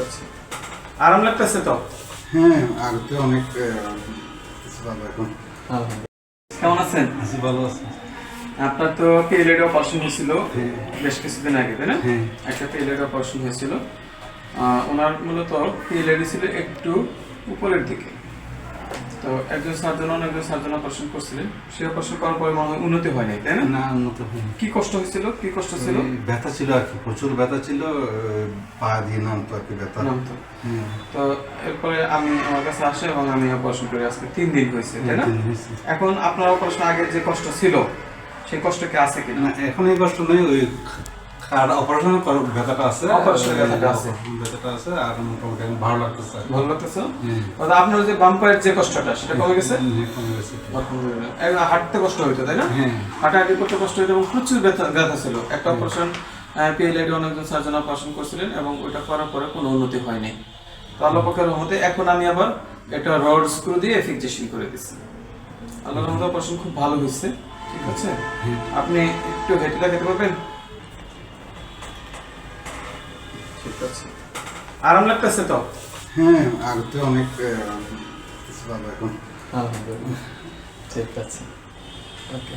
আছে। আরাম লাগতেছে তো? হ্যাঁ, আগে তো অনেক কিছু ভালো এখন। কেমন আছেন? আছি, ভালো আছি। আপনার তো পিএলআইডি অপারেশন হয়েছিল হ্যাঁ। বেশ কিছুদিন আগে, তাই না? হ্যাঁ। একটা পিএলআইডি অপারেশন হয়েছিল। ওনার মূলত পিএলআইডি ছিল একটু উপরের দিকে। তো একজন সার্জন অপারেশন করছিলেন। সেই অপারেশন করার পরে মনে হয় উন্নতি হয় নাই, তাই না? না, উন্নত হয়নি। কি কষ্ট হয়েছিল? কি কষ্ট ছিল? ব্যথা ছিল আর কি, প্রচুর ব্যথা ছিল, পা দিয়ে নামতো আর কি ব্যথা। নামতো। হ্যাঁ। তো এরপরে আমার কাছে আসে এবং আমি অপারেশন করি, আজকে 3 দিন হয়েছে, তাই না? এখন আপনার অপারেশন আগে যে কষ্ট ছিল সেই কষ্ট কি আছে কিনা? না, এখন এই কষ্ট নেই, ওই অপারেশনের ব্যথাটা আছে। অপারেশনের ব্যথাটা আছে। ব্যথাটা আছে, আর মোটামুটি এখন ভালো লাগতেছে। ভালো লাগতেছে? হ্যাঁ। অর্থাৎ আপনার যে বাম পায়ের যে কষ্টটা সেটা কমে গেছে? হ্যাঁ, কমে গেছে। এখন হাঁটতে কষ্ট হইতো, তাই না? হ্যাঁ। হাঁটাহাঁটি করতে কষ্ট হইতো এবং প্রচুর ব্যথা ছিল। একটা অপারেশন পিএলআইডি অনেকজন সার্জন অপারেশন করছিলেন এবং ওইটা করার পরে কোনো উন্নতি হয়নি। তো আল্লাহ পাকের রহমতে এখন আমি আবার একটা রড স্ক্রু দিয়ে ফিক্সেশন করে দিচ্ছি। আল্লাহর রহমতে অপারেশন খুব ভালো হয়েছে। ঠিক আছে? আপনি একটু হেঁটে খেতে পারবেন? ঠিক আছে। আরাম লাগতেছে তো? হ্যাঁ, আগে তো অনেক কিছু ভালো এখন। আলহামদুলিল্লাহ। ঠিক আছে। ওকে।